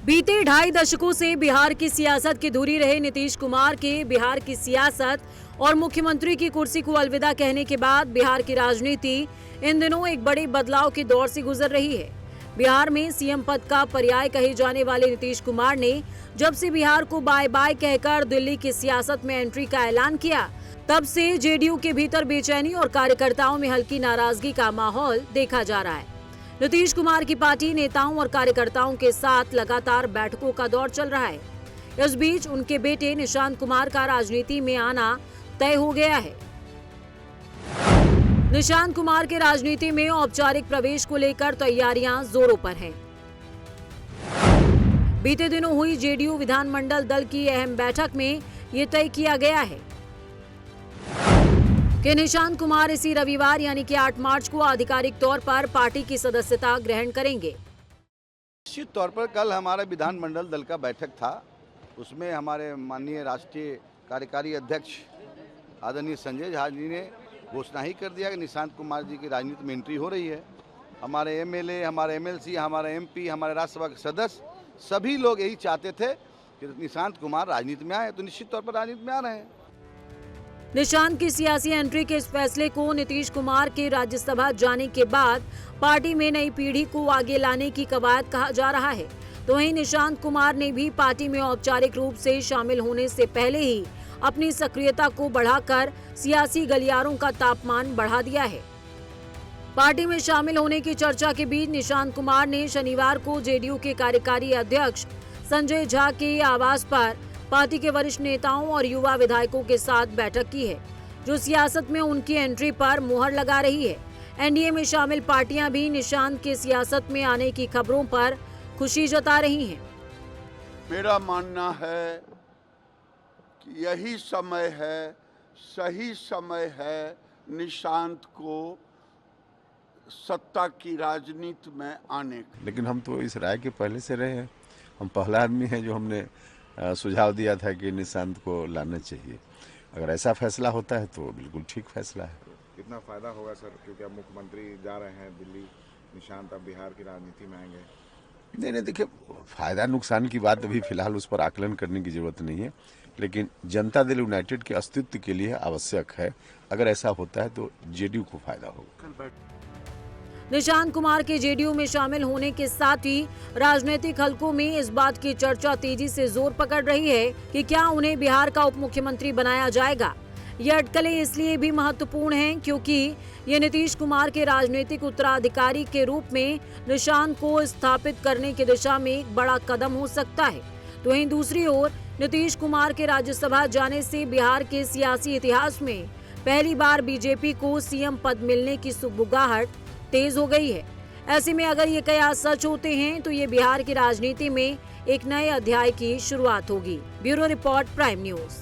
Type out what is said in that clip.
बीते 2.5 दशकों से बिहार की सियासत की धुरी रहे नीतीश कुमार के बिहार की सियासत और मुख्यमंत्री की कुर्सी को अलविदा कहने के बाद बिहार की राजनीति इन दिनों एक बड़े बदलाव के दौर से गुजर रही है। बिहार में सीएम पद का पर्याय कहे जाने वाले नीतीश कुमार ने जब से बिहार को बाय बाय कहकर दिल्ली की सियासत में एंट्री का ऐलान किया, तब से जेडीयू के भीतर बेचैनी और कार्यकर्ताओं में हल्की नाराजगी का माहौल देखा जा रहा है। नीतीश कुमार की पार्टी नेताओं और कार्यकर्ताओं के साथ लगातार बैठकों का दौर चल रहा है। इस बीच उनके बेटे निशांत कुमार का राजनीति में आना तय हो गया है। निशांत कुमार के राजनीति में औपचारिक प्रवेश को लेकर तैयारियां जोरों पर हैं। बीते दिनों हुई जेडीयू विधानमंडल दल की अहम बैठक में ये तय किया गया है कि निशांत कुमार इसी रविवार यानी कि 8 मार्च को आधिकारिक तौर पर पार्टी की सदस्यता ग्रहण करेंगे। निश्चित तौर पर कल हमारा विधानमंडल दल का बैठक था, उसमें हमारे माननीय राष्ट्रीय कार्यकारी अध्यक्ष आदरणीय संजय झा जी ने घोषणा ही कर दिया कि निशांत कुमार जी की राजनीति में एंट्री हो रही है। हमारे एमएलए, हमारे एमएलसी, हमारे एमपी, हमारे राज्यसभा के सदस्य सभी लोग यही चाहते थे कि निशांत कुमार राजनीति में आए, तो निश्चित तौर पर राजनीति में आ रहे हैं। निशांत की सियासी एंट्री के इस फैसले को नीतीश कुमार के राज्यसभा जाने के बाद पार्टी में नई पीढ़ी को आगे लाने की कवायद कहा जा रहा है। तो वहीं निशांत कुमार ने भी पार्टी में औपचारिक रूप से शामिल होने से पहले ही अपनी सक्रियता को बढ़ाकर सियासी गलियारों का तापमान बढ़ा दिया है। पार्टी में शामिल होने की चर्चा के बीच निशांत कुमार ने शनिवार को जेडीयू के कार्यकारी अध्यक्ष संजय झा के आवास पर पार्टी के वरिष्ठ नेताओं और युवा विधायकों के साथ बैठक की है, जो सियासत में उनकी एंट्री पर मुहर लगा रही है। एनडीए में शामिल पार्टियां भी निशांत के सियासत में आने की खबरों पर खुशी जता रही हैं। मेरा मानना है कि यही समय है, सही समय है निशांत को सत्ता की राजनीति में आने का। लेकिन हम तो इस राय के पहले से रहे हैं। हम पहला आदमी हैं जो हमने सुझाव दिया था कि निशांत को लाना चाहिए। अगर ऐसा फैसला होता है तो बिल्कुल ठीक फैसला है। कितना फायदा होगा सर, क्योंकि अब मुख्यमंत्री जा रहे हैं दिल्ली, निशांत अब बिहार की राजनीति में आएंगे। नहीं, देखिए, फायदा नुकसान की बात अभी फिलहाल उस पर आकलन करने की जरूरत नहीं है, लेकिन जनता दल यूनाइटेड के अस्तित्व के लिए आवश्यक है। अगर ऐसा होता है तो जेडीयू को फायदा होगा। निशांत कुमार के जेडीयू में शामिल होने के साथ ही राजनीतिक हलकों में इस बात की चर्चा तेजी से जोर पकड़ रही है कि क्या उन्हें बिहार का उप मुख्यमंत्री बनाया जाएगा। ये अटकलें इसलिए भी महत्वपूर्ण हैं क्योंकि ये नीतीश कुमार के राजनीतिक उत्तराधिकारी के रूप में निशांत को स्थापित करने की दिशा में एक बड़ा कदम हो सकता है। तो वहीं दूसरी ओर नीतीश कुमार के राज्यसभा जाने से बिहार के सियासी इतिहास में पहली बार बीजेपी को सीएम पद मिलने की सुगबुगाहट तेज हो गई है। ऐसे में अगर ये कयास सच होते हैं तो ये बिहार की राजनीति में एक नए अध्याय की शुरुआत होगी। Bureau report, prime news.